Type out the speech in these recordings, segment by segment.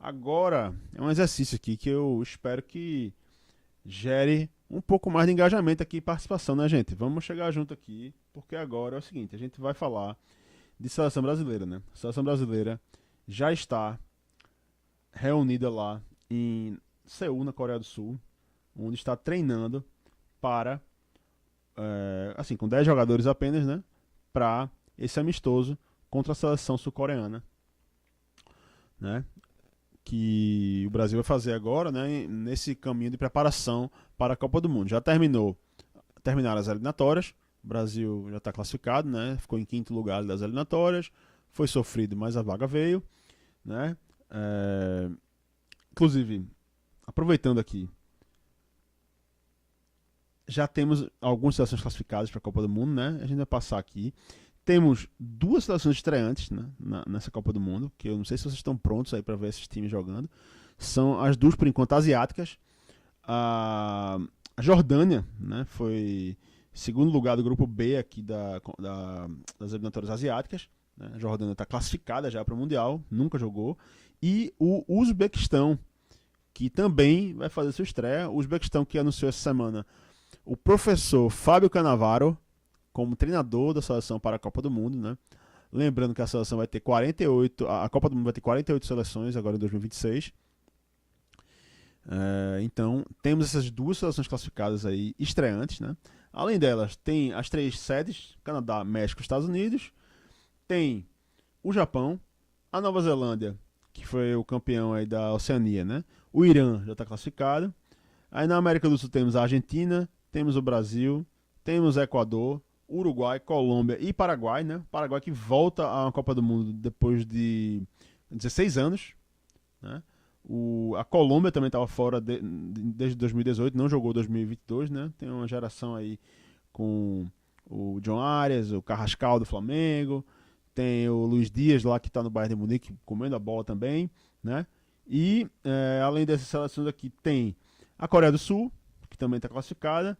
Agora é um exercício aqui que eu espero que gere um pouco mais de engajamento aqui e participação, né, gente? Vamos chegar junto aqui, porque agora é o seguinte, a gente vai falar de seleção brasileira, né? A seleção brasileira já está reunida lá em Seul, na Coreia do Sul, onde está treinando para, assim, com 10 jogadores apenas, né? Para esse amistoso contra a seleção sul-coreana, né? Que o Brasil vai fazer agora, né? Nesse caminho de preparação para a Copa do Mundo. Já terminaram as eliminatórias, o Brasil já está classificado, né? Ficou em quinto lugar das eliminatórias, foi sofrido, mas a vaga veio, né? Inclusive, aproveitando aqui, já temos algumas seleções classificadas para a Copa do Mundo, né? A gente vai passar aqui. Temos duas seleções estreantes, né, nessa Copa do Mundo, que eu não sei se vocês estão prontos aí para ver esses times jogando. São as duas, por enquanto, asiáticas. A Jordânia, né, foi segundo lugar do grupo B aqui das eliminatórias asiáticas. Né? A Jordânia está classificada já para o Mundial, nunca jogou. E o Uzbequistão, que também vai fazer sua estreia. O Uzbequistão que anunciou essa semana o professor Fábio Cannavaro como treinador da seleção para a Copa do Mundo, né? Lembrando que a seleção vai ter 48, a Copa do Mundo vai ter 48 seleções agora em 2026. Então, temos essas duas seleções classificadas aí, estreantes, né? Além delas, tem as três sedes, Canadá, México e Estados Unidos. Tem o Japão, a Nova Zelândia, que foi o campeão aí da Oceania, né? O Irã já está classificado. Aí na América do Sul temos a Argentina, temos o Brasil, temos o Equador, Uruguai, Colômbia e Paraguai, né? Paraguai que volta à Copa do Mundo depois de 16 anos, né? A Colômbia também estava fora desde 2018, não jogou 2022, né? Tem uma geração aí com o John Arias, o Carrascal do Flamengo, tem o Luiz Dias lá que está no Bayern de Munique comendo a bola também, né? E além dessas seleções aqui tem a Coreia do Sul, que também está classificada,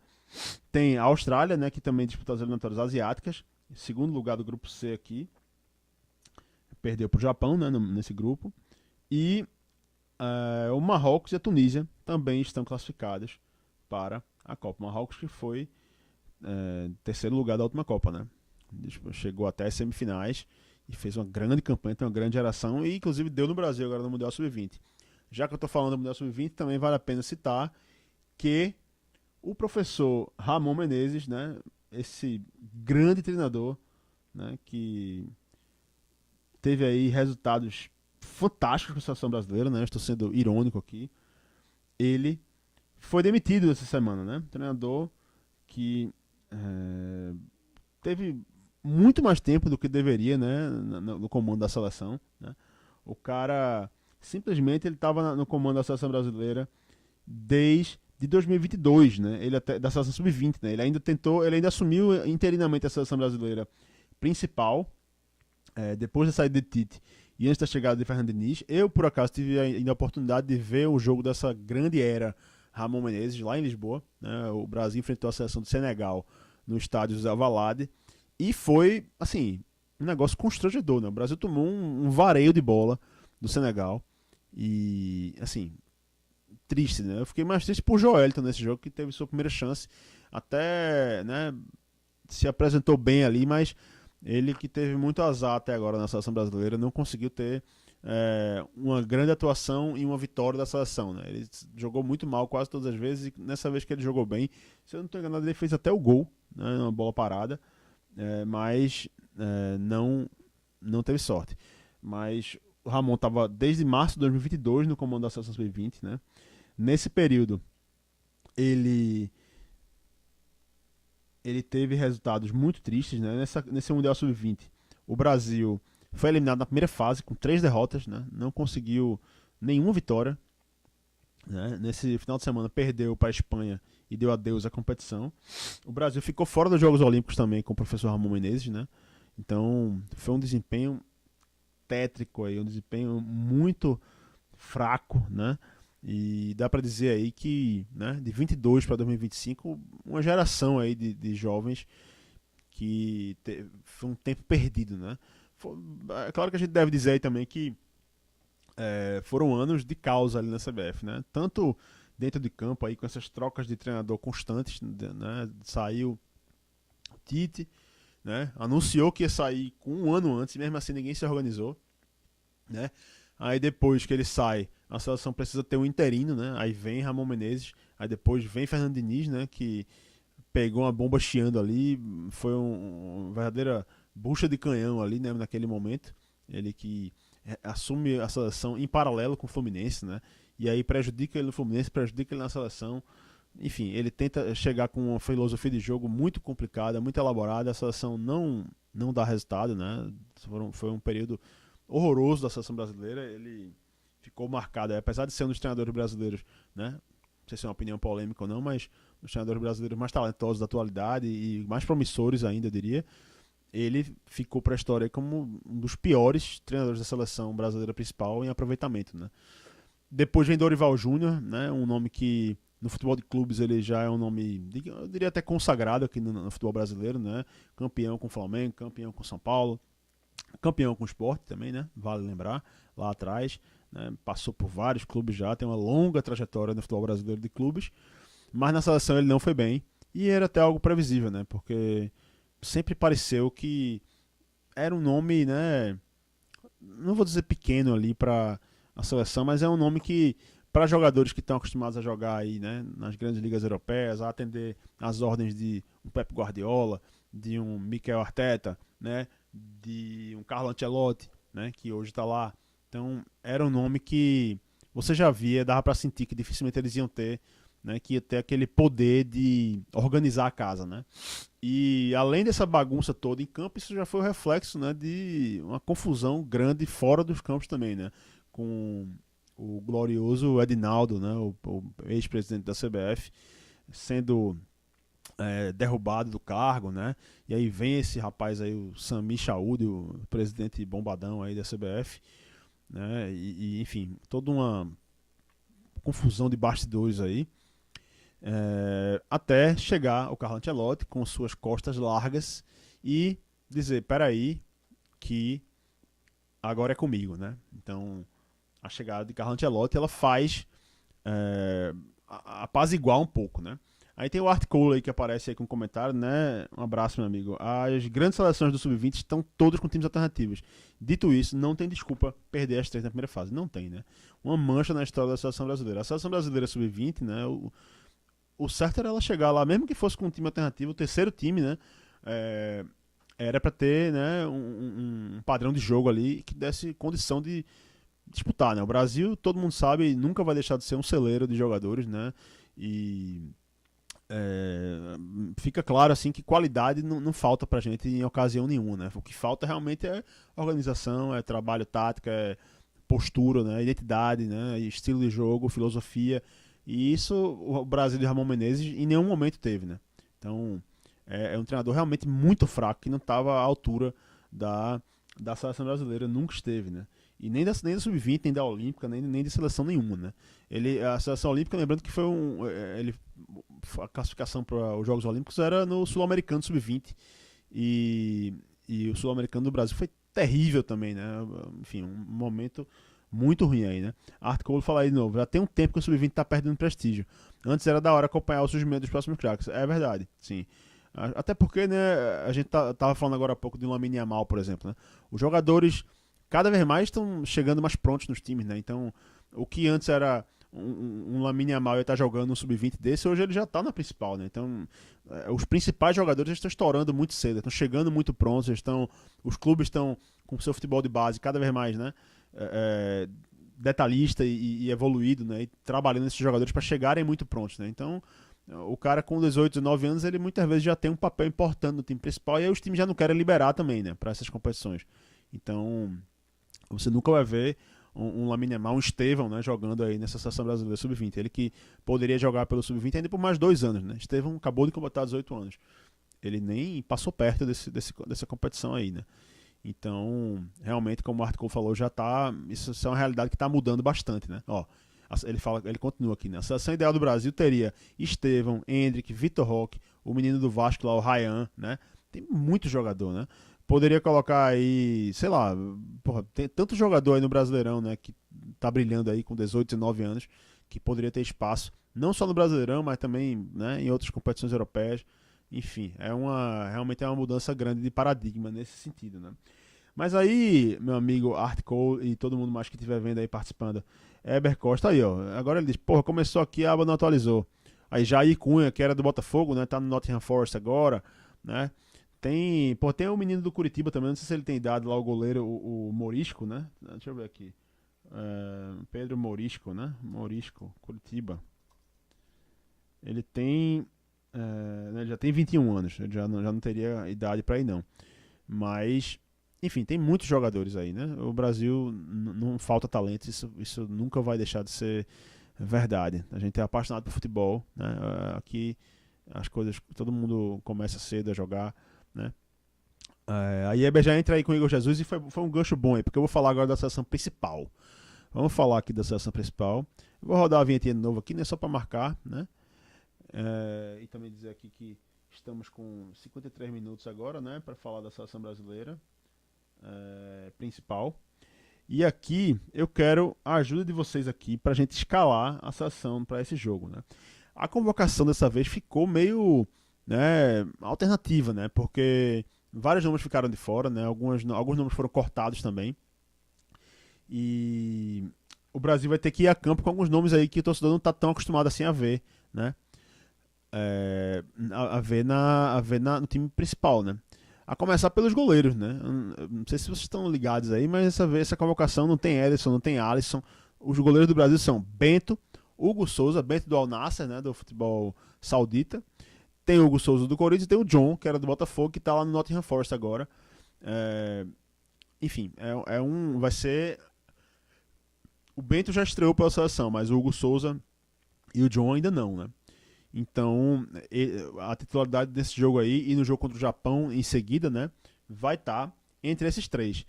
tem a Austrália, né, que também disputa as eliminatórias asiáticas, segundo lugar do grupo C aqui, perdeu para o Japão, né, nesse grupo, e o Marrocos e a Tunísia também estão classificados para a Copa. O Marrocos que foi terceiro lugar da última Copa, né? Chegou até as semifinais e fez uma grande campanha, tem uma grande geração e inclusive deu no Brasil agora no Mundial Sub-20. Já que eu estou falando do Mundial Sub-20, também vale a pena citar que o professor Ramon Menezes, né, esse grande treinador, né, que teve aí resultados fantásticos com a seleção brasileira, né, estou sendo irônico aqui, ele foi demitido essa semana, né, treinador que teve muito mais tempo do que deveria, né, no comando da seleção, né. O cara simplesmente ele estava no comando da seleção brasileira desde de 2022, né? Ele até da seleção sub-20, né? Ele ainda assumiu interinamente a seleção brasileira principal depois da saída de Tite e antes da chegada de Fernando Diniz. Eu por acaso tive ainda a oportunidade de ver o jogo dessa grande era Ramon Menezes lá em Lisboa, né? O Brasil enfrentou a seleção do Senegal no estádio José Alvalade e foi assim um negócio constrangedor, né? O Brasil tomou um vareio de bola do Senegal e assim triste, né? Eu fiquei mais triste por Joelton nesse jogo, que teve sua primeira chance, até, né, se apresentou bem ali, mas ele que teve muito azar até agora na seleção brasileira, não conseguiu ter uma grande atuação e uma vitória da seleção, né? Ele jogou muito mal quase todas as vezes e nessa vez que ele jogou bem, se eu não estou enganado, ele fez até o gol, né, uma bola parada, mas não teve sorte. Mas o Ramon estava desde março de 2022 no comando da seleção sub-20, né? Nesse período, ele teve resultados muito tristes, né? Nesse Mundial Sub-20, o Brasil foi eliminado na primeira fase com 3 derrotas, né? Não conseguiu nenhuma vitória. Né? Nesse final de semana perdeu para a Espanha e deu adeus à competição. O Brasil ficou fora dos Jogos Olímpicos também com o professor Ramon Menezes, né? Então foi um desempenho tétrico aí, um desempenho muito fraco, né? E dá para dizer aí que, né, de 22 para 2025, uma geração aí de jovens que foi um tempo perdido, né? É claro que a gente deve dizer aí também que foram anos de caos ali na CBF, né? Tanto dentro de campo aí com essas trocas de treinador constantes, né? Saiu Tite, né? Anunciou que ia sair com um ano antes, mesmo assim ninguém se organizou, né? Aí depois que ele sai, a seleção precisa ter um interino, né? Aí vem Ramon Menezes, aí depois vem Fernando Diniz, né? Que pegou uma bomba chiando ali, foi uma verdadeira bucha de canhão ali, né? Naquele momento, ele que assume a seleção em paralelo com o Fluminense, né? E aí prejudica ele no Fluminense, prejudica ele na seleção. Enfim, ele tenta chegar com uma filosofia de jogo muito complicada, muito elaborada. A seleção não dá resultado, né? Foi um período horroroso da seleção brasileira. Ele ficou marcado, apesar de ser um dos treinadores brasileiros, né? Não sei se é uma opinião polêmica ou não, mas um dos treinadores brasileiros mais talentosos da atualidade e mais promissores ainda, eu diria. Ele ficou para a história como um dos piores treinadores da seleção brasileira principal em aproveitamento, né? Depois vem Dorival Júnior, né? Um nome que no futebol de clubes ele já é um nome, eu diria até consagrado aqui no futebol brasileiro, né? Campeão com o Flamengo, campeão com o São Paulo, campeão com o Sport também, né? Vale lembrar, lá atrás, né? Passou por vários clubes já, tem uma longa trajetória no futebol brasileiro de clubes, mas na seleção ele não foi bem e era até algo previsível, né? Porque sempre pareceu que era um nome, né? Não vou dizer pequeno ali para a seleção, mas é um nome que para jogadores que estão acostumados a jogar aí, né, nas grandes ligas europeias, a atender às ordens de um Pep Guardiola, de um Mikel Arteta, né, de um Carlo Ancelotti, né, que hoje está lá. Então era um nome que você já via, dava para sentir que dificilmente eles iam ter, né, que ia ter aquele poder de organizar a casa, né. E além dessa bagunça toda em campo, isso já foi o reflexo, né, de uma confusão grande fora dos campos também, né, com o glorioso Edinaldo, né, o ex-presidente da CBF, sendo derrubado do cargo, né, e aí vem esse rapaz aí, o Sami Chaud, o presidente bombadão aí da CBF, né, enfim, toda uma confusão de bastidores aí, até chegar o Carlo Ancelotti com suas costas largas e dizer, peraí, que agora é comigo, né? Então, a chegada de Carlo Ancelotti, ela faz apaziguar um pouco, né? Aí tem o Art Cole aí que aparece aí com um comentário, né? Um abraço, meu amigo. As grandes seleções do Sub-20 estão todas com times alternativos. Dito isso, não tem desculpa perder as 3 na primeira fase. Não tem, né? Uma mancha na história da seleção brasileira. A seleção brasileira Sub-20, né? O certo era ela chegar lá, mesmo que fosse com um time alternativo, o terceiro time, né? Era para ter, né, um padrão de jogo ali que desse condição de disputar, né? O Brasil, todo mundo sabe, nunca vai deixar de ser um celeiro de jogadores, né? E fica claro assim que qualidade não falta pra gente em ocasião nenhuma, né? O que falta realmente é organização, é trabalho tático, é postura, né? Identidade, né? Estilo de jogo, filosofia. E isso o Brasil de Ramon Menezes em nenhum momento teve, né? Então é um treinador realmente muito fraco que não estava à altura da seleção brasileira, nunca esteve, né? E nem da Sub-20, nem da Olímpica, nem de seleção nenhuma, né? A seleção olímpica, lembrando que foi a classificação para os Jogos Olímpicos era no Sul-Americano Sub-20 e o Sul-Americano do Brasil foi terrível também, né? Enfim, um momento muito ruim aí, né? Art Cole fala aí de novo, já tem um tempo que o Sub-20 tá perdendo prestígio. Antes era da hora acompanhar o surgimento dos próximos craques. É verdade, sim. Até porque, né, a gente tava falando agora há pouco de Lamine Yamal, por exemplo, né? Os jogadores cada vez mais estão chegando mais prontos nos times, né? Então, o que antes era um Lamine Yamal ia estar jogando um Sub-20 desse, hoje ele já tá na principal, né? Então, os principais jogadores estão estourando muito cedo, estão chegando muito prontos, os clubes estão com o seu futebol de base cada vez mais, né? Detalhista e evoluído, né? E trabalhando esses jogadores para chegarem muito prontos, né? Então, o cara com 18, 19 anos, ele muitas vezes já tem um papel importante no time principal e aí os times já não querem liberar também, né? Para essas competições. Então, você nunca vai ver um Lamine Yamal, um Estevão, né, jogando aí nessa seleção brasileira Sub-20. Ele que poderia jogar pelo Sub-20 ainda por mais 2 anos, né? Estevão acabou de completar 18 anos. Ele nem passou perto dessa competição aí, né? Então, realmente, como o Arthur falou, isso é uma realidade que está mudando bastante, né? Ó, ele continua aqui, né? A seleção ideal do Brasil teria Estevão, Endrick, Vitor Roque, o menino do Vasco lá, o Ryan, né? Tem muito jogador, né? Poderia colocar aí, sei lá, porra, tem tanto jogador aí no Brasileirão, né, que tá brilhando aí com 18, 19 anos, que poderia ter espaço, não só no Brasileirão, mas também, né, em outras competições europeias. Enfim, realmente é uma mudança grande de paradigma nesse sentido, né? Mas aí, meu amigo Art Cole e todo mundo mais que estiver vendo aí participando, Eber Costa aí, ó. Agora ele diz, porra, começou aqui, a aba não atualizou. Aí Jair Cunha, que era do Botafogo, né? Tá no Nottingham Forest agora, né? Tem o menino do Curitiba também, não sei se ele tem idade lá, o goleiro, o Morisco, né? Deixa eu ver aqui. Pedro Morisco, né? Morisco, Curitiba. Ele tem. Ele já tem 21 anos, ele já não teria idade pra ir, não. Mas, enfim, tem muitos jogadores aí, né? O Brasil não falta talento, isso nunca vai deixar de ser verdade. A gente é apaixonado por futebol, né? Aqui as coisas, todo mundo começa cedo a jogar, né? Aí a EB já entra aí com o Igor Jesus e foi um gancho bom aí, porque eu vou falar agora da seleção principal. Vamos falar aqui da seleção principal. Eu vou rodar a vinhetinha de novo aqui, né? Só para marcar, né? E também dizer aqui que estamos com 53 minutos agora, né? Para falar da seleção brasileira principal. E aqui eu quero a ajuda de vocês aqui para a gente escalar a seleção para esse jogo, né? A convocação dessa vez ficou meio, né, alternativa, né? Porque vários nomes ficaram de fora, né? Alguns nomes foram cortados também. E o Brasil vai ter que ir a campo com alguns nomes aí que o torcedor não está tão acostumado assim a ver, né? No time principal, né? A começar pelos goleiros, né? Não sei se vocês estão ligados aí, mas essa convocação não tem Ederson, não tem Alisson. Os goleiros do Brasil são Bento, Hugo Souza, Bento do Al Nassr, né? Do futebol saudita. Tem o Hugo Souza do Corinthians e tem o John, que era do Botafogo, que está lá no Nottingham Forest agora. Enfim, vai ser. O Bento já estreou pela seleção, mas o Hugo Souza e o John ainda não, né? Então, a titularidade desse jogo aí e no jogo contra o Japão em seguida, né, vai estar entre esses três.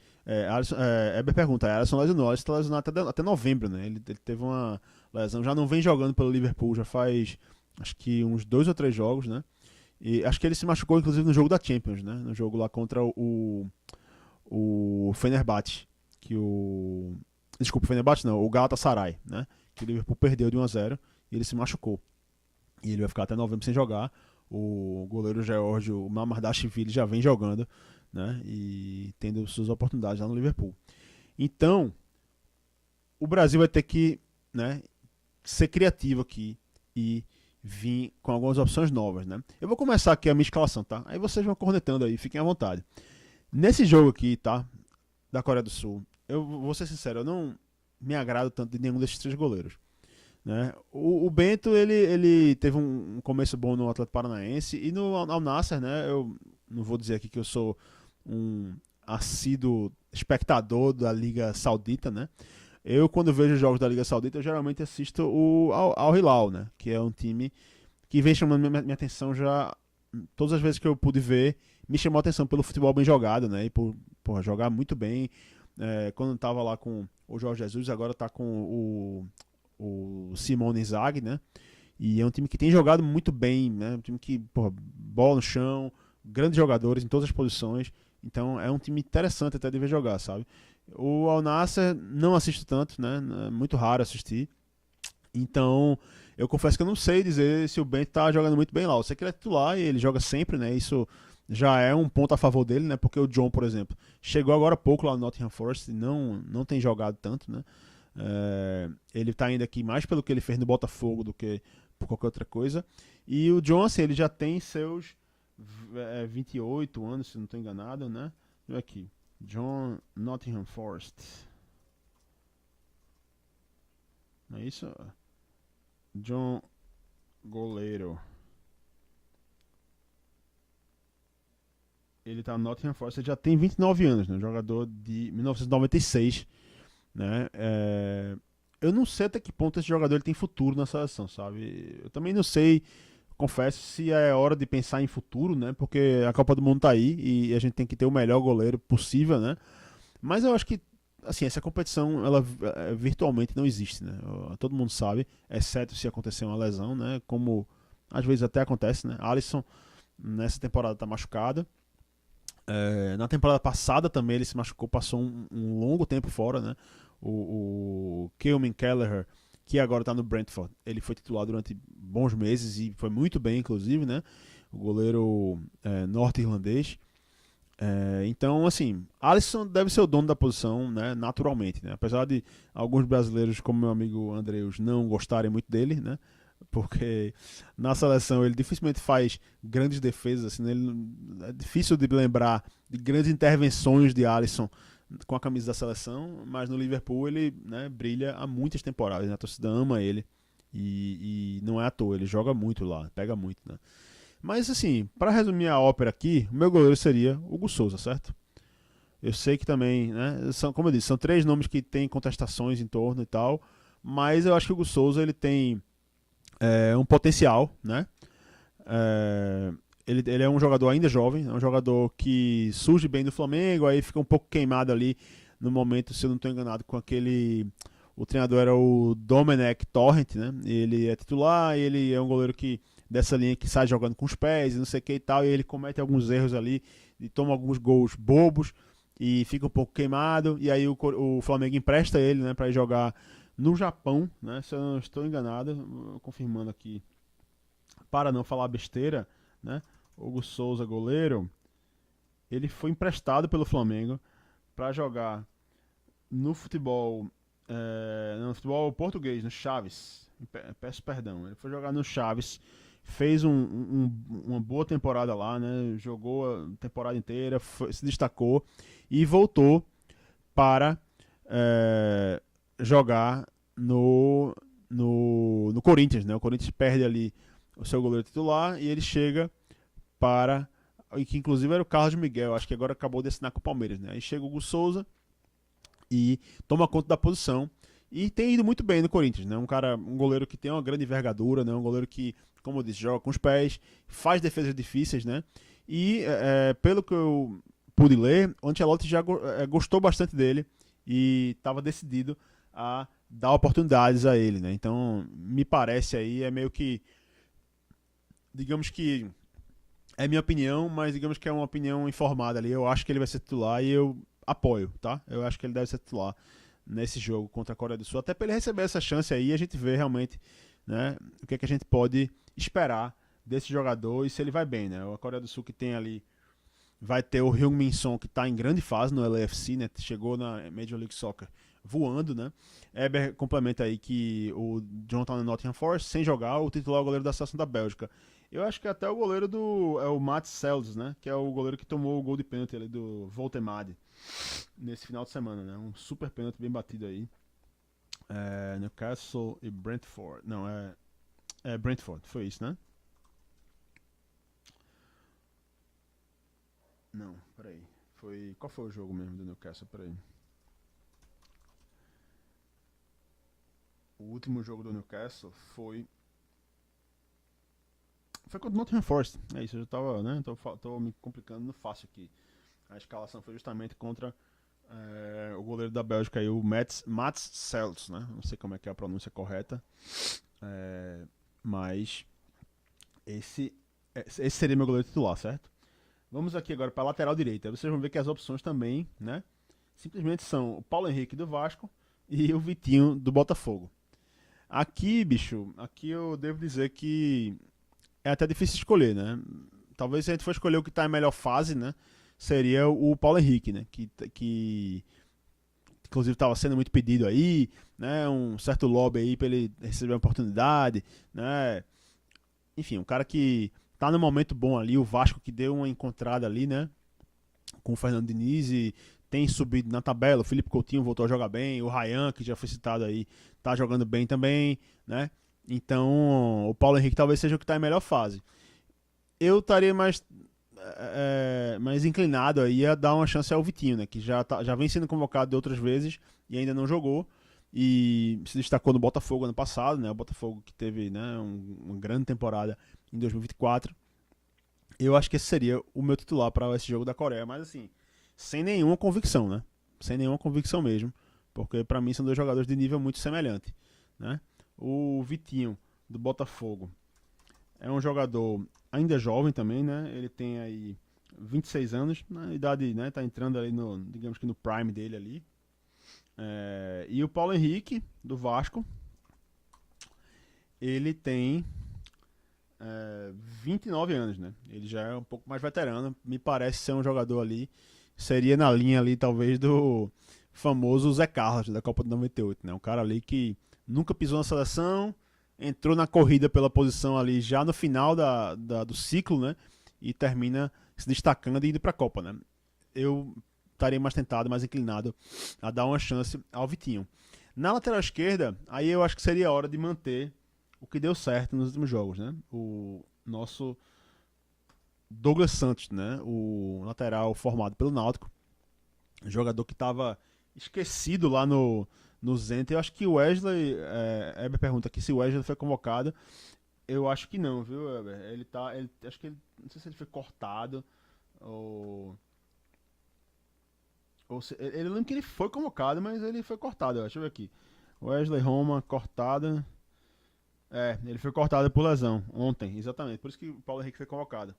Eber pergunta, Alisson lesionou, Alisson está lesionado até novembro, né? Ele teve uma lesão, já não vem jogando pelo Liverpool, já faz acho que uns 2 ou 3 jogos, né? E acho que ele se machucou inclusive no jogo da Champions, né? No jogo lá contra o Fenerbahçe, desculpa, o Fenerbahçe não, o Galatasaray, né? Que o Liverpool perdeu de 1-0 e ele se machucou. E ele vai ficar até novembro sem jogar. O goleiro Geórgio, o Mamardashvili, já vem jogando, né? E tendo suas oportunidades lá no Liverpool. Então, o Brasil vai ter que, né, ser criativo aqui e vir com algumas opções novas, né? Eu vou começar aqui a minha escalação, tá? Aí vocês vão cornetando aí, fiquem à vontade. Nesse jogo aqui, tá? Da Coreia do Sul, eu vou ser sincero, eu não me agrado tanto de nenhum desses 3 goleiros. Né? O Bento ele teve um começo bom no Atlético Paranaense e no Al Nassr, né? Eu não vou dizer aqui que eu sou um assíduo espectador da Liga Saudita, né? Eu quando vejo jogos da Liga Saudita eu geralmente assisto o Al Hilal, né? Que é um time que vem chamando minha atenção já todas as vezes que eu pude ver, me chamou a atenção pelo futebol bem jogado, né? E por jogar muito bem. Quando estava lá com o Jorge Jesus, agora está com o Simone Inzaghi, né? E é um time que tem jogado muito bem, né? Um time que, bola no chão, grandes jogadores em todas as posições. Então é um time interessante até de ver jogar, sabe? O Al Nassr não assisto tanto, né? É muito raro assistir. Então, eu confesso que eu não sei dizer se o Bento tá jogando muito bem lá. Eu sei que ele é titular e ele joga sempre, né? Isso já é um ponto a favor dele, né? Porque o John, por exemplo, chegou agora há pouco lá no Nottingham Forest e não tem jogado tanto, né? Ele está indo aqui mais pelo que ele fez no Botafogo do que por qualquer outra coisa. E o John, assim, ele já tem seus 28 anos, se não estou enganado, né? Olha aqui, John Nottingham Forest. Não é isso? John Goleiro. Ele está no Nottingham Forest, ele já tem 29 anos, né? Jogador de 1996. Né? Eu não sei até que ponto esse jogador ele tem futuro na seleção, sabe? Eu também não sei, confesso, se é hora de pensar em futuro, né? Porque a Copa do Mundo tá aí e a gente tem que ter o melhor goleiro possível, né? Mas eu acho que, assim, essa competição, ela virtualmente não existe, né? Todo mundo sabe, exceto se acontecer uma lesão, né? Como às vezes até acontece, né? Alisson nessa temporada tá machucado. Na temporada passada também ele se machucou, passou um longo tempo fora, né? O Kilman Kelleher, que agora está no Brentford, ele foi titular durante bons meses e foi muito bem, inclusive, né? O goleiro norte-irlandês. Então, assim, Alisson deve ser o dono da posição, né, naturalmente, né? Apesar de alguns brasileiros, como meu amigo Andreus, não gostarem muito dele, né? Porque na seleção ele dificilmente faz grandes defesas, assim, né? É difícil de lembrar de grandes intervenções de Alisson com a camisa da seleção, mas no Liverpool ele, né, brilha há muitas temporadas, né? A torcida ama ele e não é à toa, ele joga muito lá, pega muito, né? Mas assim, para resumir a ópera aqui, o meu goleiro seria o Hugo Souza, certo? Eu sei que também, né, como eu disse, são três nomes que têm contestações em torno e tal, mas eu acho que o Hugo Souza ele tem um potencial, né? É, ele é um jogador ainda jovem, é um jogador que surge bem no Flamengo, aí fica um pouco queimado ali no momento, se eu não estou enganado, com aquele. O treinador era o Domenech Torrent, né? Ele é titular, ele é um goleiro que dessa linha que sai jogando com os pés, e não sei o que e tal, e ele comete alguns erros ali, e toma alguns gols bobos, e fica um pouco queimado, e aí o Flamengo empresta ele, né, para ir jogar no Japão, né, se eu não estou enganado, confirmando aqui, para não falar besteira, né, Hugo Souza, goleiro, ele foi emprestado pelo Flamengo para jogar no futebol, no futebol português, no Chaves. Peço perdão. Ele foi jogar no Chaves, fez uma boa temporada lá, né? Jogou a temporada inteira, se destacou e voltou para jogar no Corinthians, né? O Corinthians perde ali o seu goleiro titular e ele chega para, e que inclusive era o Carlos Miguel, acho que agora acabou de assinar com o Palmeiras, né? Aí chega o Hugo Souza e toma conta da posição e tem ido muito bem no Corinthians, né? Um goleiro que tem uma grande envergadura, né? Um goleiro que, como eu disse, joga com os pés, faz defesas difíceis, né? E pelo que eu pude ler, o Ancelotti já gostou bastante dele e estava decidido a dar oportunidades a ele, né? Então, me parece aí, é meio que, digamos que é minha opinião, mas digamos que é uma opinião informada ali. Eu acho que ele vai ser titular e eu apoio, tá? Eu acho que ele deve ser titular nesse jogo contra a Coreia do Sul. Até para ele receber essa chance aí, a gente vê realmente, né, o que é que a gente pode esperar desse jogador e se ele vai bem, né? A Coreia do Sul que tem ali vai ter o Heung-min Son, que está em grande fase no LAFC, né? Chegou na Major League Soccer voando, né? Eber complementa aí que o Jonathan Nottingham Forest, sem jogar, o titular é o goleiro da seleção da Bélgica. Eu acho que até o goleiro é o Mats Sells, né? Que é o goleiro que tomou o gol de pênalti ali do Voltemade nesse final de semana, né? Um super pênalti bem batido aí. Newcastle e Brentford. Não, é Brentford, foi isso, né? Não, peraí. Qual foi o jogo mesmo do Newcastle? Peraí. O último jogo do Newcastle foi contra o Nottingham Forest. É isso, eu já tava, né? Tô me complicando no fácil aqui. A escalação foi justamente contra o goleiro da Bélgica aí, o Mats Sells, né? Não sei como é que é a pronúncia correta. Mas esse seria meu goleiro titular, certo? Vamos aqui agora para a lateral direita. Vocês vão ver que as opções também, né? Simplesmente são o Paulo Henrique do Vasco e o Vitinho do Botafogo. Aqui, bicho, aqui eu devo dizer que é até difícil escolher, né? Talvez se a gente for escolher o que está em melhor fase, né? Seria o Paulo Henrique, né? Que inclusive estava sendo muito pedido aí, né? Um certo lobby aí para ele receber uma oportunidade, né? Enfim, um cara que tá no momento bom ali, o Vasco que deu uma encontrada ali, né? Com o Fernando Diniz e tem subido na tabela, o Felipe Coutinho voltou a jogar bem, o Ryan, que já foi citado aí, tá jogando bem também, né? Então, o Paulo Henrique talvez seja o que está em melhor fase. Eu estaria mais inclinado aí a dar uma chance ao Vitinho, né? Que já vem sendo convocado de outras vezes e ainda não jogou. E se destacou no Botafogo ano passado, né? O Botafogo que teve, né, uma grande temporada em 2024. Eu acho que esse seria o meu titular para esse jogo da Coreia, mas assim, sem nenhuma convicção, né? Sem nenhuma convicção mesmo, porque para mim são dois jogadores de nível muito semelhante, né? O Vitinho do Botafogo é um jogador ainda jovem também, né? Ele tem aí 26 anos, na idade, né, tá entrando ali no, digamos que no prime dele ali. E o Paulo Henrique, do Vasco, ele tem 29 anos, né? Ele já é um pouco mais veterano, me parece ser um jogador ali, seria na linha ali talvez do famoso Zé Carlos da Copa de 98, né? Um cara ali que nunca pisou na seleção, entrou na corrida pela posição ali já no final do ciclo, né? E termina se destacando e indo para a Copa, né? Eu estaria mais tentado, mais inclinado a dar uma chance ao Vitinho. Na lateral esquerda, aí eu acho que seria a hora de manter o que deu certo nos últimos jogos, né? O nosso Douglas Santos, né? O lateral formado pelo Náutico, jogador que estava esquecido lá no Zenit. Eu acho que o Wesley, Eber pergunta aqui se o Wesley foi convocado. Eu acho que não, viu, Eber? Acho que ele, não sei se ele foi cortado ou se, ele lembra que ele foi convocado, mas ele foi cortado. Deixa eu ver aqui. Wesley Roma, cortado. Ele foi cortado por lesão ontem, exatamente. Por isso que o Paulo Henrique foi convocado.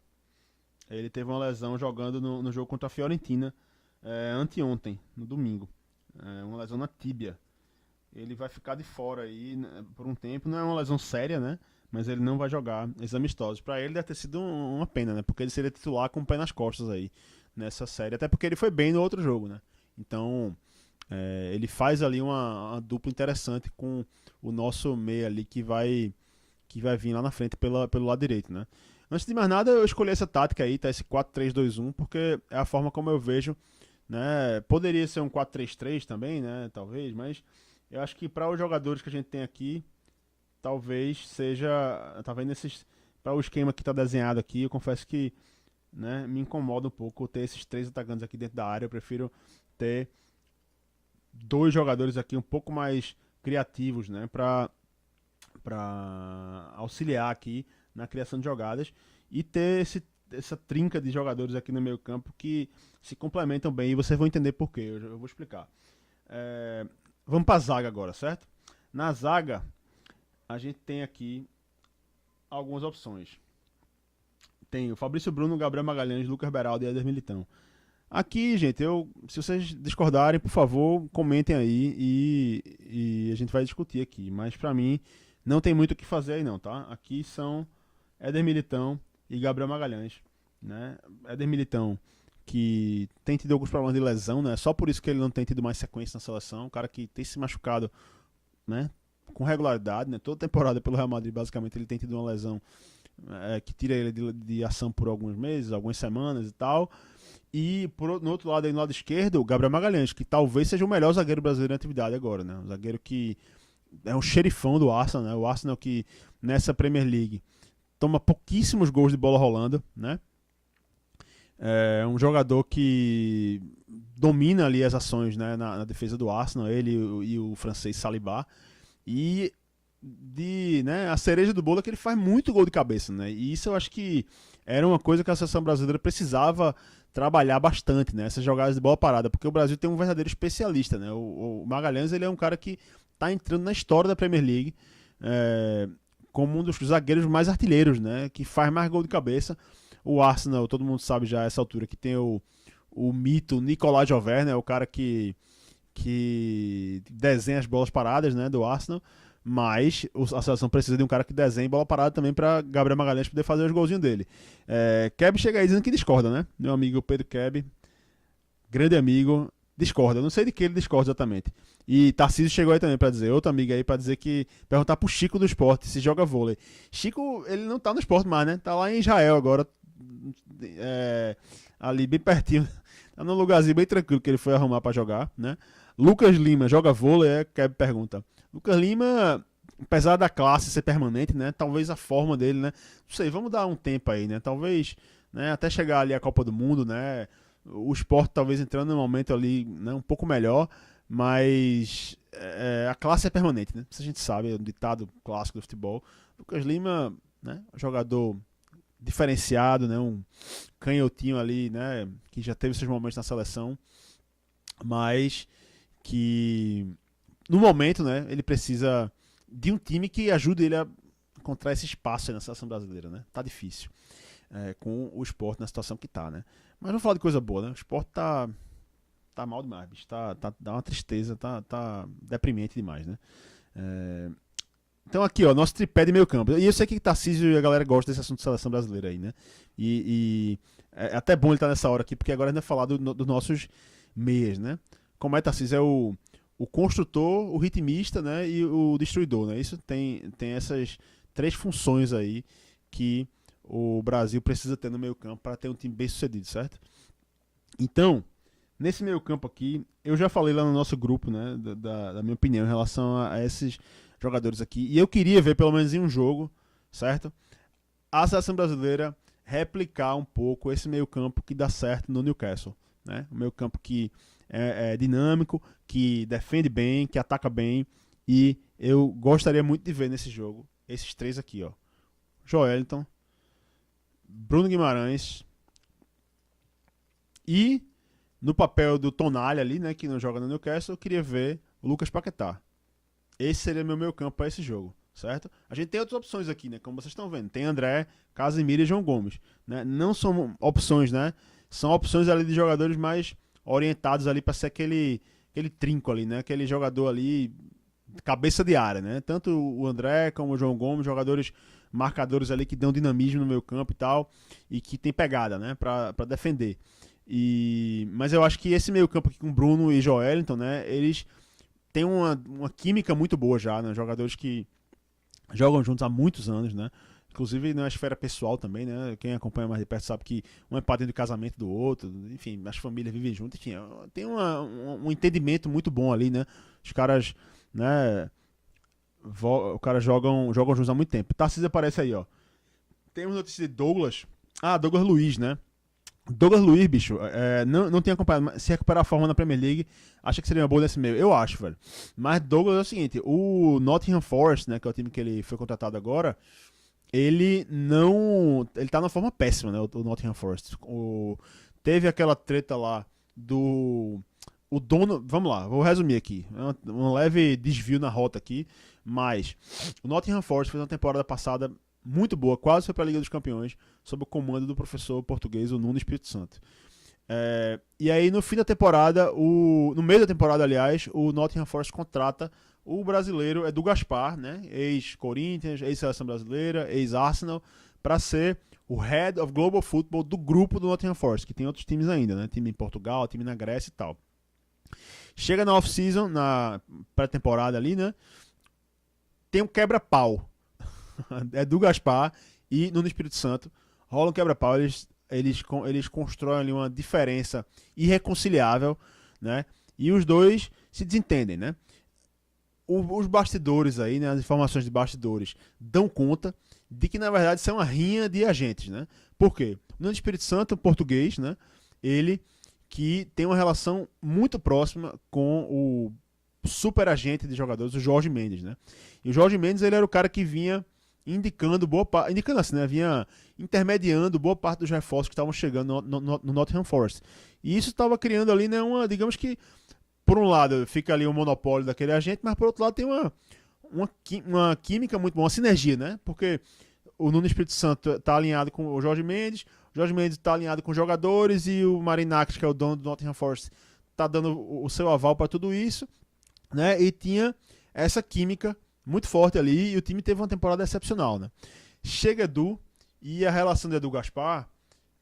Ele teve uma lesão jogando no jogo contra a Fiorentina anteontem, no domingo. Uma lesão na tíbia. Ele vai ficar de fora aí, né, por um tempo. Não é uma lesão séria, né? Mas ele não vai jogar esses amistosos. Pra ele deve ter sido uma pena, né? Porque ele seria titular com o pé nas costas aí nessa série. Até porque ele foi bem no outro jogo, né? Então, ele faz ali uma dupla interessante com o nosso meia ali que vai vir lá na frente pelo lado direito, né? Antes de mais nada, eu escolhi essa tática aí, tá? Esse 4-3-2-1, porque é a forma como eu vejo, né? Poderia ser um 4-3-3 também, né? Talvez, mas eu acho que para os jogadores que a gente tem aqui, talvez seja, talvez para o esquema que está desenhado aqui, eu confesso que, né, me incomoda um pouco ter esses 3 atacantes aqui dentro da área. Eu prefiro ter 2 jogadores aqui um pouco mais criativos, né, para auxiliar aqui na criação de jogadas e ter essa trinca de jogadores aqui no meio campo que se complementam bem, e vocês vão entender por quê, eu vou explicar. Vamos para a zaga agora, certo? Na zaga, a gente tem aqui algumas opções. Tem o Fabrício Bruno, Gabriel Magalhães, Lucas Beraldo e Éder Militão. Aqui, gente, se vocês discordarem, por favor, comentem aí e a gente vai discutir aqui. Mas pra mim, não tem muito o que fazer aí não, tá? Aqui são Éder Militão e Gabriel Magalhães, né? Éder Militão, que tem tido alguns problemas de lesão, né? Só por isso que ele não tem tido mais sequência na seleção. Um cara que tem se machucado, né, com regularidade, né? Toda temporada pelo Real Madrid, basicamente, ele tem tido uma lesão que tira ele de ação por alguns meses, algumas semanas e tal. E no outro lado, aí no lado esquerdo, o Gabriel Magalhães, que talvez seja o melhor zagueiro brasileiro em atividade agora, né? Um zagueiro que é um xerifão do Arsenal, né? O Arsenal que nessa Premier League toma pouquíssimos gols de bola rolando, né? É um jogador que domina ali as ações, né, na defesa do Arsenal, ele e o francês Saliba. E né, a cereja do bolo é que ele faz muito gol de cabeça, né? E isso eu acho que era uma coisa que a seleção brasileira precisava trabalhar bastante, né? Essas jogadas de bola parada, porque o Brasil tem um verdadeiro especialista, né? O Magalhães, ele é um cara que está entrando na história da Premier League como um dos zagueiros mais artilheiros, né? Que faz mais gol de cabeça. O Arsenal, todo mundo sabe já a essa altura que tem o mito Nicolas Jover, né? O cara que desenha as bolas paradas, né, do Arsenal. Mas a seleção precisa de um cara que desenhe bola parada também para Gabriel Magalhães poder fazer os golzinhos dele. Keb chega aí dizendo que discorda, né? Meu amigo Pedro Keb, grande amigo, discorda. Eu não sei de que ele discorda exatamente. E Tarcísio chegou aí também para dizer, outro amigo aí para dizer que perguntar pro Chico do Esporte se joga vôlei. Chico, ele não tá no esporte mais, né? Tá lá em Israel agora, ali bem pertinho. Tá num lugarzinho bem tranquilo que ele foi arrumar para jogar, né? Lucas Lima joga vôlei? Keb pergunta. Lucas Lima, apesar da classe ser permanente, né? Talvez a forma dele, né? Não sei, vamos dar um tempo aí, né? Talvez, né, até chegar ali a Copa do Mundo, né? O esporte talvez entrando num momento ali, né, um pouco melhor, mas a classe é permanente, né? Isso a gente sabe, é um ditado clássico do futebol. Lucas Lima, né? Jogador diferenciado, né? Um canhotinho ali, né? Que já teve seus momentos na seleção, mas que no momento, né, ele precisa de um time que ajude ele a encontrar esse espaço na seleção brasileira, né? Tá difícil. com o Sport na situação que tá, né? Mas vamos falar de coisa boa, né? O Sport tá mal demais, bicho. Dá uma tristeza, tá deprimente demais, né? Então aqui, ó, nosso tripé de meio campo. E eu sei que Tarcísio e a galera gosta desse assunto de seleção brasileira aí, né? E é até bom ele estar nessa hora aqui, porque agora a gente vai falar dos nossos meias, né? Como é, Tarcísio? É o construtor, o ritmista, né? E o destruidor, né? Isso tem essas 3 funções aí que o Brasil precisa ter no meio campo para ter um time bem sucedido, certo? Então, nesse meio campo aqui, eu já falei lá no nosso grupo, né? Da minha opinião em relação a esses jogadores aqui. E eu queria ver, pelo menos em um jogo, certo? A seleção brasileira replicar um pouco esse meio campo que dá certo no Newcastle, né? Um meio campo que é dinâmico, que defende bem, que ataca bem. E eu gostaria muito de ver nesse jogo esses 3 aqui, ó. Joelinton, Bruno Guimarães e no papel do Tonali ali, né, que não joga no Newcastle, eu queria ver o Lucas Paquetá. Esse seria meu meio campo para esse jogo, certo? A gente tem outras opções aqui, né? Como vocês estão vendo. Tem André, Casemiro e João Gomes, né? Não são opções, né? São opções ali de jogadores mais orientados ali para ser aquele trinco ali, né? Aquele jogador ali cabeça de área, né? Tanto o André como o João Gomes, jogadores marcadores ali que dão dinamismo no meio campo e tal, e que tem pegada, né? Para defender. Mas eu acho que esse meio campo aqui com Bruno e Joelinton, né? Eles tem uma química muito boa já, né? Jogadores que jogam juntos há muitos anos, né? Inclusive na esfera pessoal também, né? Quem acompanha mais de perto sabe que um é padrinho do casamento do outro, enfim, as famílias vivem juntas, enfim, tem um entendimento muito bom ali, né? Os caras, né? Os caras jogam juntos há muito tempo. Tarcísio aparece aí, ó. Temos notícia de Douglas. Douglas Luiz, né? Douglas Luiz, bicho, não tem acompanhado. Se recuperar a forma na Premier League, acha que seria uma boa nesse meio. Eu acho, velho. Mas Douglas é o seguinte: o Nottingham Forest, né, que é o time que ele foi contratado agora, ele não. Ele tá numa forma péssima, né, o Nottingham Forest. Teve aquela treta lá do. O dono. Vamos lá, vou resumir aqui. Um leve desvio na rota aqui. Mas o Nottingham Forest fez uma temporada passada muito boa, quase foi para a Liga dos Campeões, sob o comando do professor português, o Nuno Espírito Santo. E aí, no fim da temporada, no meio da temporada, aliás, o Nottingham Forest contrata o brasileiro Edu Gaspar, né? Ex-Corinthians, ex-Seleção Brasileira, ex-Arsenal, para ser o Head of Global Football do grupo do Nottingham Forest, que tem outros times ainda, né? Time em Portugal, time na Grécia e tal. Chega na off-season, na pré-temporada ali, né? Tem um quebra-pau. Edu Gaspar e Nuno Espírito Santo rolam quebra-pau, eles constroem ali uma diferença irreconciliável, né? E os dois se desentendem, né? Os bastidores aí, né, as informações de bastidores dão conta de que na verdade isso é uma rinha de agentes, né? Por quê? O Nuno Espírito Santo, português, né? Ele que tem uma relação muito próxima com o super agente de jogadores, o Jorge Mendes, né? E o Jorge Mendes, ele era o cara que vinha indicando assim, né? Vinha intermediando boa parte dos reforços que estavam chegando no Nottingham Forest. E isso estava criando ali, né, digamos que, por um lado, fica ali um monopólio daquele agente, mas por outro lado tem uma química muito boa, uma sinergia, né? Porque o Nuno Espírito Santo está alinhado com o Jorge Mendes está alinhado com os jogadores e o Marinakis, que é o dono do Nottingham Forest, está dando o seu aval para tudo isso, né? E tinha essa química muito forte ali e o time teve uma temporada excepcional, né? Chega Edu e a relação de Edu Gaspar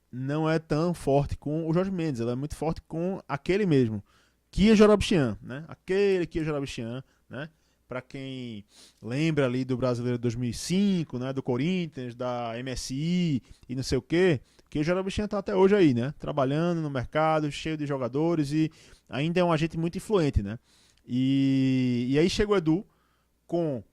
não é tão forte com o Jorge Mendes, ela é muito forte com aquele mesmo, Kia Jorabichian, né? Aquele Kia Jorabichian, né? Para quem lembra ali do Brasileiro 2005, né? Do Corinthians, da MSI e não sei o quê, Kia Jorabichian tá até hoje aí, né? Trabalhando no mercado, cheio de jogadores e ainda é um agente muito influente, né? E aí chega o Edu com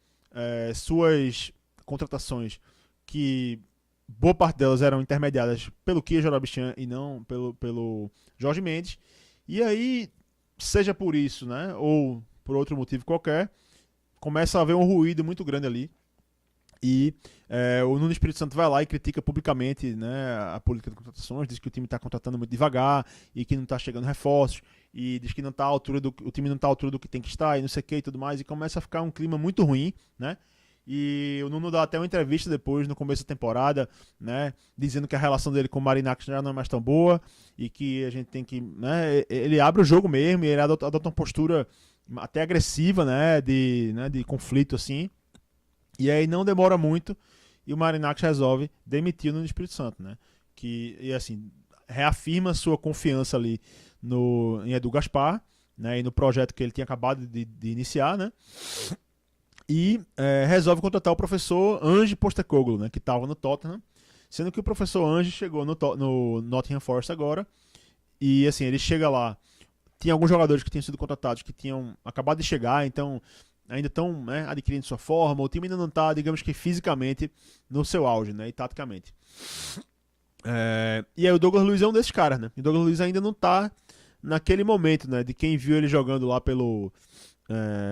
suas contratações que boa parte delas eram intermediadas pelo Kia Jorabichian e não pelo Jorge Mendes. E aí, seja por isso, né, ou por outro motivo qualquer, começa a haver um ruído muito grande ali. E o Nuno Espírito Santo vai lá e critica publicamente, né, a política de contratações, diz que o time está contratando muito devagar e que não está chegando reforços, e diz que não tá à altura o time não está à altura do que tem que estar e não sei o que e tudo mais, e começa a ficar um clima muito ruim, né? E o Nuno dá até uma entrevista depois, no começo da temporada, né, dizendo que a relação dele com o Marinakis já não é mais tão boa e que a gente tem que, né, ele abre o jogo mesmo e ele adota uma postura até agressiva, de conflito assim. E aí não demora muito e o Marinakis resolve demitir o Nuno Espírito Santo, né? E assim, reafirma sua confiança ali em Edu Gaspar, né? E no projeto que ele tinha acabado de iniciar, né? E resolve contratar o professor Ange Postecoglou, né? Que estava no Tottenham, sendo que o professor Ange chegou no Nottingham Forest agora. E assim, ele chega lá. Tinha alguns jogadores que tinham sido contratados que tinham acabado de chegar, então ainda estão, né, adquirindo sua forma. O time ainda não está, digamos que fisicamente, no seu auge, né, e taticamente. E aí o Douglas Luiz é um desses caras, né? E o Douglas Luiz ainda não está naquele momento, né? De quem viu ele jogando lá pelo.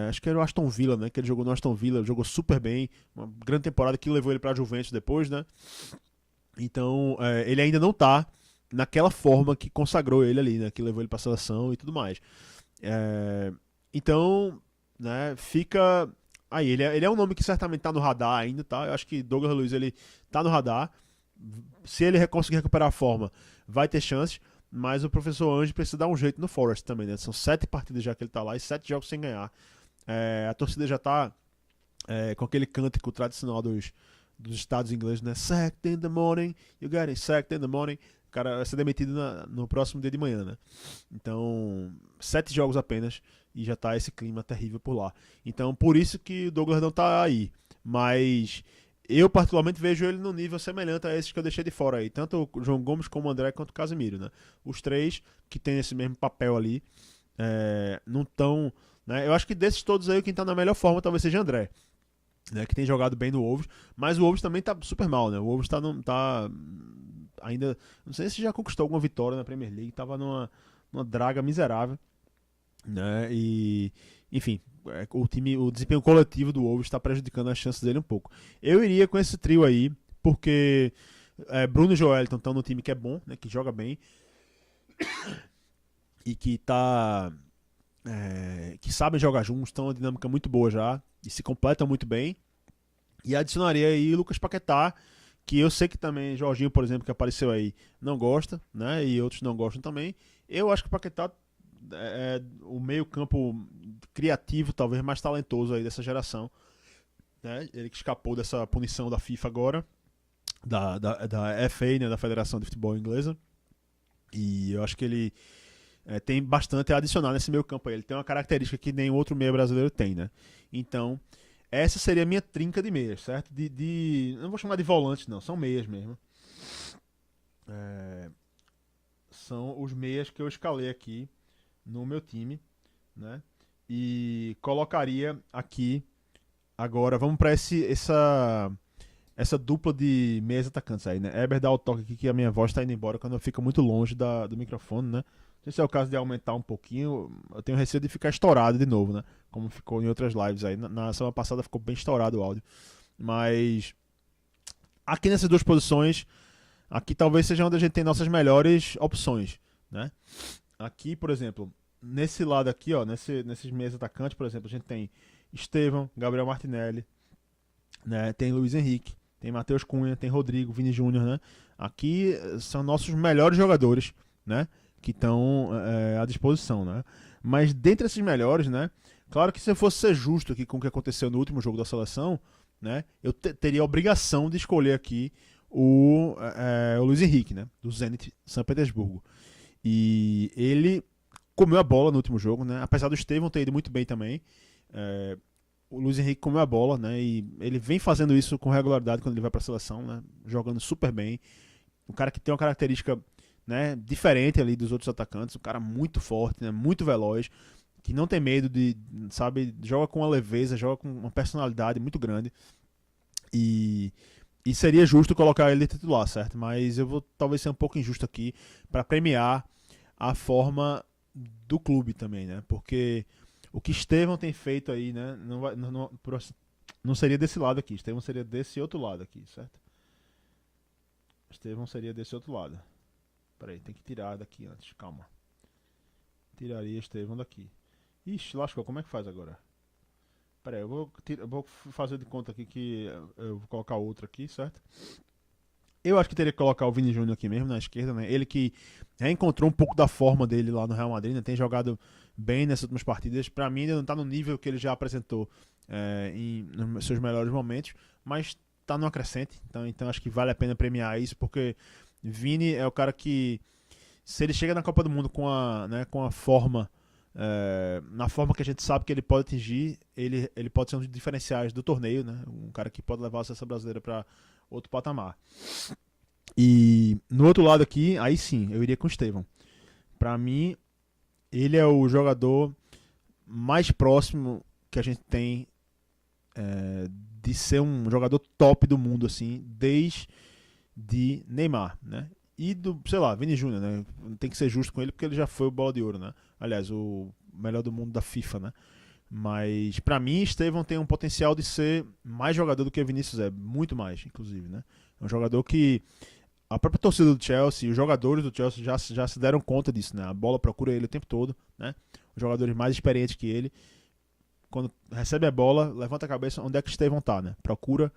Acho que era o Aston Villa, né? Que ele jogou no Aston Villa, jogou super bem. Uma grande temporada que levou ele para a Juventus depois, né? Então, ele ainda não está naquela forma que consagrou ele ali, né? Que levou ele para a seleção e tudo mais. Então, né? Fica. Aí, ele é um nome que certamente tá no radar ainda, tá? Eu acho que Douglas Luiz, ele tá no radar. Se ele conseguir recuperar a forma, vai ter chances. Mas o professor Ange precisa dar um jeito no Forest também, né? São 7 partidas já que ele tá lá e 7 jogos sem ganhar. A torcida já tá com aquele cântico tradicional dos estados ingleses, né? Sacked in the morning, you getting sacked in the morning. O cara vai ser demitido no próximo dia de manhã, né? Então, 7 jogos apenas e já tá esse clima terrível por lá. Então, por isso que o Douglas não tá aí. Mas eu, particularmente, vejo ele num nível semelhante a esses que eu deixei de fora aí. Tanto o João Gomes como o André quanto o Casemiro, né? Os três que tem esse mesmo papel ali não tão... Né? Eu acho que desses todos aí, quem tá na melhor forma talvez seja André. Né, que tem jogado bem no Wolves, mas o Wolves também tá super mal, né? O Wolves tá ainda, não sei se já conquistou alguma vitória na Premier League, tava numa draga miserável, né? E enfim, o desempenho coletivo do Wolves está prejudicando as chances dele um pouco. Eu iria com esse trio aí, porque Bruno e Joelinton estão no time que é bom, né? Que joga bem e que sabem jogar juntos, estão uma dinâmica muito boa já e se completam muito bem. E adicionaria aí Lucas Paquetá, que eu sei que também Jorginho, por exemplo, que apareceu aí, não gosta, né? E outros não gostam também. Eu acho que o Paquetá é o meio-campo criativo, talvez mais talentoso aí dessa geração. Né? Ele que escapou dessa punição da FIFA agora, da FA, né? Da Federação de Futebol Inglesa. E eu acho que ele tem bastante a adicionar nesse meio campo aí. Ele tem uma característica que nenhum outro meio brasileiro tem, né? Então, essa seria a minha trinca de meias, certo? Não vou chamar de volantes, não. São meias mesmo. São os meias que eu escalei aqui no meu time, né? E colocaria aqui agora. Vamos para essa dupla de meias atacantes aí, né? Eber dá o toque aqui que a minha voz está indo embora quando eu fico muito longe do microfone, né? Não sei se é o caso de aumentar um pouquinho. Eu tenho receio de ficar estourado de novo, né? Como ficou em outras lives aí. Na semana passada ficou bem estourado o áudio. Mas aqui nessas duas posições, aqui talvez seja onde a gente tem nossas melhores opções, né? Aqui, por exemplo, nesse lado aqui, ó, nesses meias atacantes, por exemplo, a gente tem Estevão, Gabriel Martinelli, né? Tem Luiz Henrique, tem Matheus Cunha, tem Rodrigo, Vini Júnior, né? Aqui são nossos melhores jogadores, né? Que estão à disposição, né? Mas dentre esses melhores, né? Claro que se eu fosse ser justo aqui com o que aconteceu no último jogo da seleção, né? Eu teria a obrigação de escolher aqui o Luiz Henrique, né? Do Zenit São Petersburgo. E ele comeu a bola no último jogo, né? Apesar do Estevão ter ido muito bem também. O Luiz Henrique comeu a bola, né? E ele vem fazendo isso com regularidade quando ele vai para a seleção, né? Jogando super bem. Um cara que tem uma característica, né, diferente ali dos outros atacantes, um cara muito forte, né? Muito veloz, que não tem medo sabe, joga com uma leveza, joga com uma personalidade muito grande. E seria justo colocar ele de titular, certo? Mas eu vou talvez ser um pouco injusto aqui para premiar a forma do clube também, né? Porque o que Estevão tem feito aí, né? Não seria desse lado aqui. Estevão seria desse outro lado aqui, certo? Estevão seria desse outro lado. Peraí, tem que tirar daqui antes. Calma. Tiraria Estevão daqui. Ixi, lascou. Como é que faz agora? Peraí, eu vou fazer de conta aqui que eu vou colocar outro aqui, certo? Eu acho que teria que colocar o Vini Júnior aqui mesmo, na esquerda, né? Ele que reencontrou um pouro da forma dele lá no Real Madrid, né? Tem jogado bem nessas últimas partidas. Pra mim, ainda não tá no nível que ele já apresentou nos seus melhores momentos, mas tá numa crescente. Então acho que vale a pena premiar isso, porque Vini é o cara que, se ele chega na Copa do Mundo com a forma, na forma que a gente sabe que ele pode atingir, ele pode ser um dos diferenciais do torneio, né? Um cara que pode levar a seleção brasileira para outro patamar. E no outro lado aqui, aí sim, eu iria com o Estevão. Para mim, ele é o jogador mais próximo que a gente tem de ser um jogador top do mundo, assim, desde Neymar, né? E do, sei lá, Vini Júnior, né? Tem que ser justo com ele porque ele já foi o Bola de Ouro, né? Aliás, o melhor do mundo da FIFA, né? Mas pra mim, Estevão tem um potencial de ser mais jogador do que Vinícius é, muito mais, inclusive, né? É um jogador que a própria torcida do Chelsea, os jogadores do Chelsea já se deram conta disso, né? A bola procura ele o tempo todo, né? Os jogadores mais experientes que ele, quando recebe a bola, levanta a cabeça, onde é que Estevão tá, né? Procura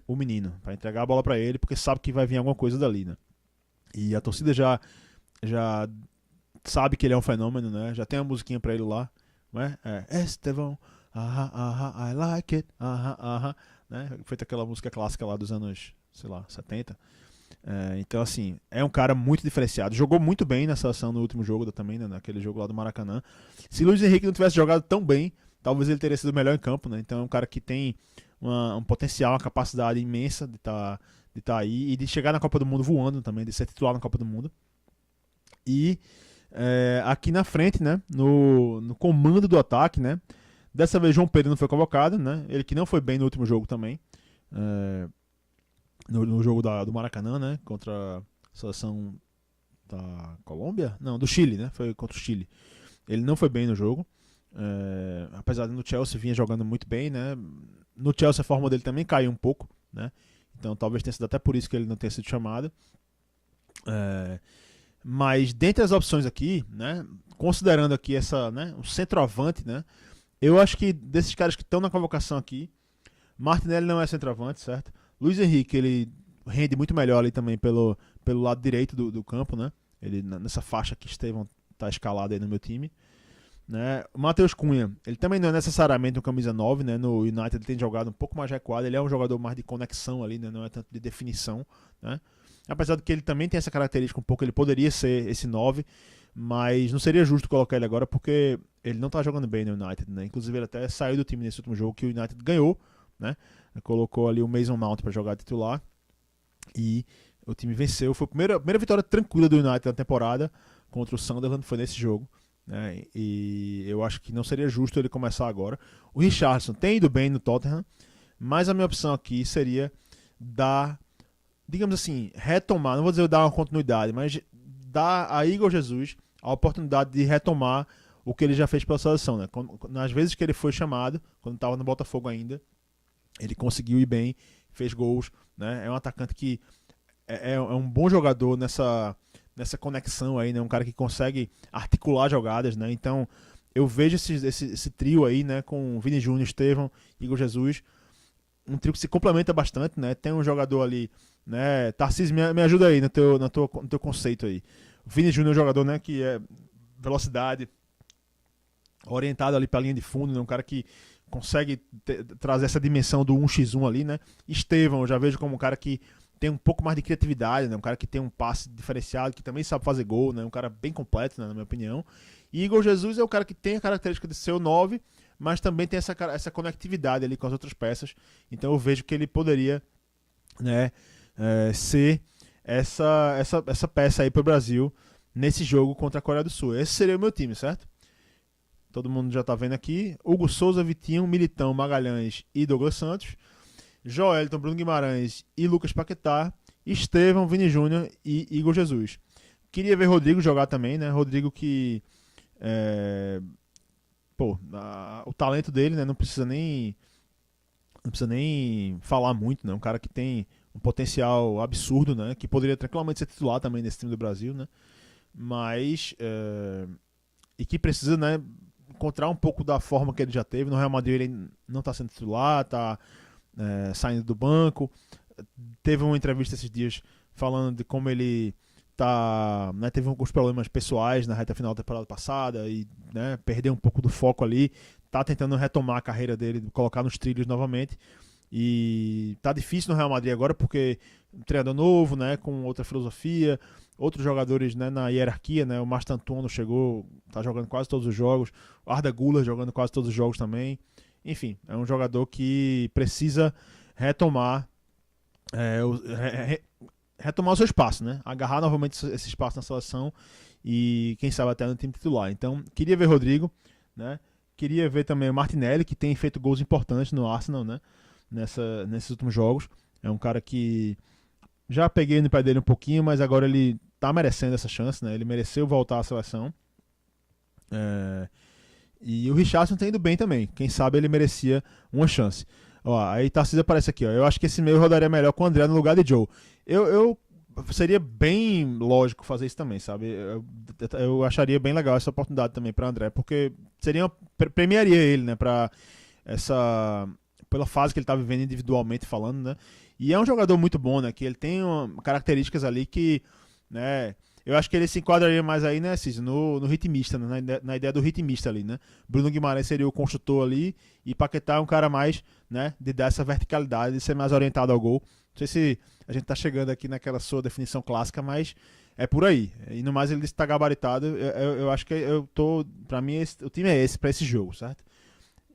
o menino para entregar a bola para ele, porque sabe que vai vir alguma coisa dali, né? E a torcida já sabe que ele é um fenômeno, né? Já tem uma musiquinha para ele lá, né? Estevão, I like it, né? Feita aquela música clássica lá dos anos, sei lá, 70. Então, assim, é um cara muito diferenciado. Jogou muito bem na seleção no último jogo também, né, naquele jogo lá do Maracanã. Se Luiz Henrique não tivesse jogado tão bem, talvez ele teria sido melhor em campo, né? Então é um cara que tem um potencial, uma capacidade imensa de tá aí e de chegar na Copa do Mundo voando também, de ser titular na Copa do Mundo. E aqui na frente, né, no comando do ataque, né? Dessa vez João Pedro não foi convocado, né? Ele que não foi bem no último jogo também. No jogo do Maracanã, né? Contra a seleção da Colômbia? Não, do Chile, né? Foi contra o Chile. Ele não foi bem no jogo. Apesar de no Chelsea vinha jogando muito bem, né? No Chelsea a forma dele também caiu um pouco, né? Então talvez tenha sido até por isso que ele não tenha sido chamado. Mas dentre as opções aqui, né? Considerando aqui o centroavante, né? Eu acho que desses caras que estão na convocação aqui, Martinelli não é centroavante, certo? Luiz Henrique, ele rende muito melhor ali também pelo lado direito do campo, né? Ele nessa faixa que Estevão tá escalado aí no meu time. Né? O Matheus Cunha, ele também não é necessariamente um camisa 9, né? No United ele tem jogado um pouco mais recuado, ele é um jogador mais de conexão ali, né? Não é tanto de definição, né? Apesar de que ele também tem essa característica um pouco, ele poderia ser esse 9, mas não seria justo colocar ele agora porque ele não tá jogando bem no United, né? Inclusive ele até saiu do time nesse último jogo que o United ganhou, né? Colocou ali o Mason Mount para jogar titular e o time venceu. Foi a primeira vitória tranquila do United na temporada contra o Sunderland, foi nesse jogo. Né? E eu acho que não seria justo ele começar agora. O Richarlison tem ido bem no Tottenham, mas a minha opção aqui seria dar, digamos assim, retomar, não vou dizer dar uma continuidade, mas dar a Igor Jesus a oportunidade de retomar o que ele já fez pela seleção. Né? Nas vezes que ele foi chamado, quando estava no Botafogo ainda, ele conseguiu ir bem, fez gols. Né? É um atacante que é um bom jogador nessa conexão aí, né? Um cara que consegue articular jogadas, né? Então eu vejo esse trio aí, né? Com Vini Júnior, Estevão, Igor Jesus, um trio que se complementa bastante, né? Tem um jogador ali, né? Tarcísio, me ajuda aí no teu conceito aí. O Vini Júnior é um jogador, né? Que é velocidade, orientado ali para a linha de fundo, né? Um cara que consegue trazer essa dimensão do 1x1 ali, né? Estevão, eu já vejo como um cara que tem um pouco mais de criatividade, né? Um cara que tem um passe diferenciado, que também sabe fazer gol, né? Um cara bem completo, né? Na minha opinião. E Igor Jesus é o cara que tem a característica de ser o 9, mas também tem essa conectividade ali com as outras peças. Então eu vejo que ele poderia, né, ser essa peça aí para o Brasil nesse jogo contra a Coreia do Sul. Esse seria o meu time, certo? Todo mundo já está vendo aqui. Hugo Souza, Vitinho, Militão, Magalhães e Douglas Santos. Joelton, Bruno Guimarães e Lucas Paquetá, Estevão, Vini Júnior e Igor Jesus. Queria ver Rodrigo jogar também, né? Rodrigo que o talento dele, né? Não precisa nem falar muito, né? Um cara que tem um potencial absurdo, né? Que poderia tranquilamente ser titular também nesse time do Brasil, né? Mas e que precisa, né? encontrar um pouco da forma que ele já teve. No Real Madrid ele não está sendo titular, está saindo do banco. Teve uma entrevista esses dias falando de como ele teve alguns problemas pessoais na reta final da temporada passada e, né, perdeu um pouco do foco ali. Tá tentando retomar a carreira dele, colocar nos trilhos novamente. E tá difícil no Real Madrid agora porque um treinador novo, né, com outra filosofia, outros jogadores, né, na hierarquia, né, o Mastantuono chegou, tá jogando quase todos os jogos, o Arda Güler jogando quase todos os jogos também. Enfim, é um jogador que precisa retomar retomar o seu espaço, né? Agarrar novamente esse espaço na seleção e quem sabe até no time titular. Então, queria ver Rodrigo, né? Queria ver também o Martinelli, que tem feito gols importantes no Arsenal, né? Nesses últimos jogos. É um cara que já peguei no pé dele um pouquinho, mas agora ele tá merecendo essa chance, né? Ele mereceu voltar à seleção. E o Richarlison tem ido bem também. Quem sabe ele merecia uma chance. Ó, aí Tarcísio aparece aqui, ó. Eu acho que esse meio rodaria melhor com o André no lugar de Joe. Eu seria bem lógico fazer isso também, sabe? Eu acharia bem legal essa oportunidade também para André, porque premiaria ele, né, pela fase que ele tá vivendo individualmente falando, né? E é um jogador muito bom, né, que ele tem características ali que, né, eu acho que ele se enquadraria mais aí, né, Cícero, no ritmista, né, na ideia do ritmista ali, né? Bruno Guimarães seria o construtor ali e Paquetá é um cara mais, né, de dar essa verticalidade, de ser mais orientado ao gol. Não sei se a gente tá chegando aqui naquela sua definição clássica, mas é por aí. E no mais ele está gabaritado, eu acho que pra mim o time é esse, pra esse jogo, certo?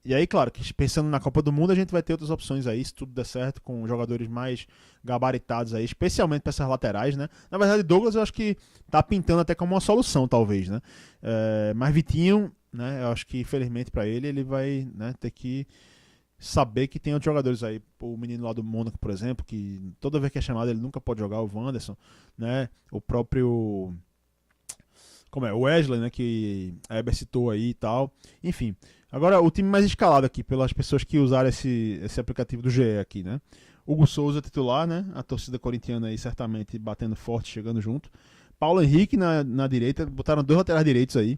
E aí, claro, que pensando na Copa do Mundo, a gente vai ter outras opções aí, se tudo der certo, com jogadores mais gabaritados aí, especialmente para essas laterais, né? Na verdade, Douglas eu acho que tá pintando até como uma solução, talvez, né? Mas Vitinho, né? Eu acho que, infelizmente, para ele vai, né, ter que saber que tem outros jogadores aí. O menino lá do Mônaco, por exemplo, que toda vez que é chamado ele nunca pode jogar, o Wanderson, né? O próprio... o Wesley, né, que a Eber citou aí e tal. Enfim, agora o time mais escalado aqui, pelas pessoas que usaram esse aplicativo do GE aqui, né? Hugo Souza titular, né? A torcida corintiana aí certamente batendo forte, chegando junto. Paulo Henrique na direita, botaram 2 laterais direitos aí,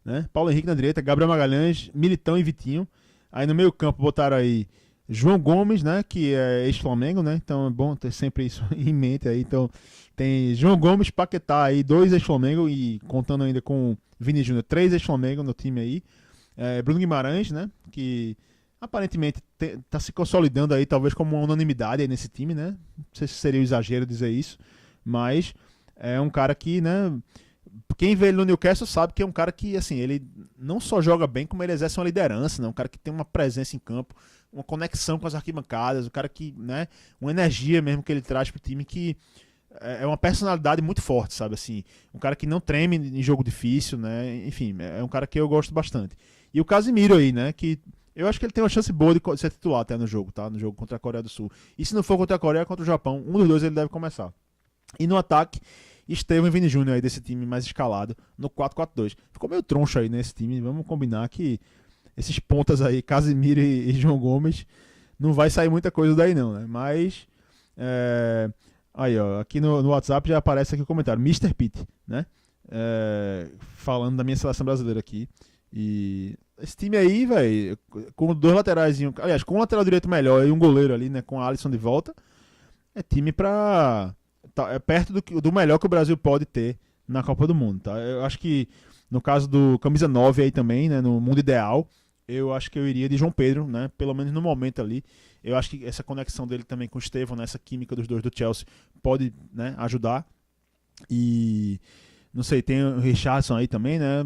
né? Paulo Henrique na direita, Gabriel Magalhães, Militão e Vitinho. Aí no meio campo botaram aí João Gomes, né, que é ex-Flamengo, né? Então é bom ter sempre isso em mente aí. Então tem João Gomes, Paquetá aí, 2 ex-Flamengo e contando ainda com Vini Júnior, 3 ex-Flamengo no time aí. Bruno Guimarães, né, que aparentemente tá se consolidando aí talvez como uma unanimidade aí nesse time, né? Não sei se seria um exagero dizer isso, mas é um cara que, né, quem vê ele no Newcastle sabe que é um cara que, assim, ele não só joga bem, como ele exerce uma liderança, né? Um cara que tem uma presença em campo, uma conexão com as arquibancadas, um cara que, né, uma energia mesmo que ele traz pro time que é uma personalidade muito forte, sabe, assim, um cara que não treme em jogo difícil, né, enfim, é um cara que eu gosto bastante. E o Casemiro aí, né, que eu acho que ele tem uma chance boa de ser titular até no jogo, tá, no jogo contra a Coreia do Sul. E se não for contra a Coreia, contra o Japão, um dos dois ele deve começar. E no ataque, Estevão e Vini Júnior aí desse time mais escalado no 4-4-2. Ficou meio troncho aí nesse time, vamos combinar que esses pontas aí, Casemiro e João Gomes, não vai sair muita coisa daí não, né? Mas, aí ó, aqui no WhatsApp já aparece aqui o comentário, Mr. Pitt, né? Falando da minha seleção brasileira aqui. E esse time aí, velho, com 2 laterais, aliás, com um lateral direito melhor e um goleiro ali, né, com a Alisson de volta, é time pra... é perto do melhor que o Brasil pode ter na Copa do Mundo, tá? Eu acho que no caso do camisa 9 aí também, né, no mundo ideal, eu acho que eu iria de João Pedro, né, pelo menos no momento ali. Eu acho que essa conexão dele também com o Estevão, né, essa química dos dois do Chelsea pode, né, ajudar. E não sei, tem o Richarlison aí também, né,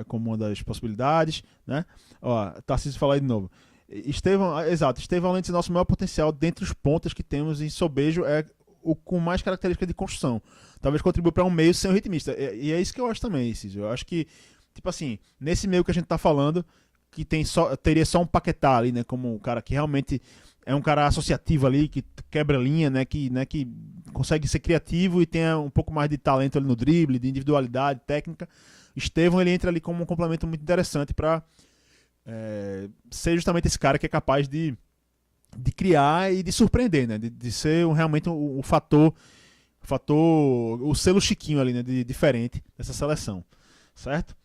como uma das possibilidades, né? Ó, Tarcísio falar aí de novo. Estevão, exato, Estevão, além de ser nosso maior potencial, dentre os pontas que temos em Sobejo, é o com mais característica de construção. Talvez contribua para um meio sem um ritmista. E é isso que eu acho também, Císio. Eu acho que, tipo assim, nesse meio que a gente tá falando, que teria só um Paquetá ali, né? Como um cara que realmente é um cara associativo ali, que quebra linha, né? Que consegue ser criativo e tenha um pouco mais de talento ali no drible, de individualidade, técnica. Estevão, ele entra ali como um complemento muito interessante para ser justamente esse cara que é capaz de criar e de surpreender, né? De ser realmente o fator, o selo Chiquinho ali, né? De diferente dessa seleção, certo?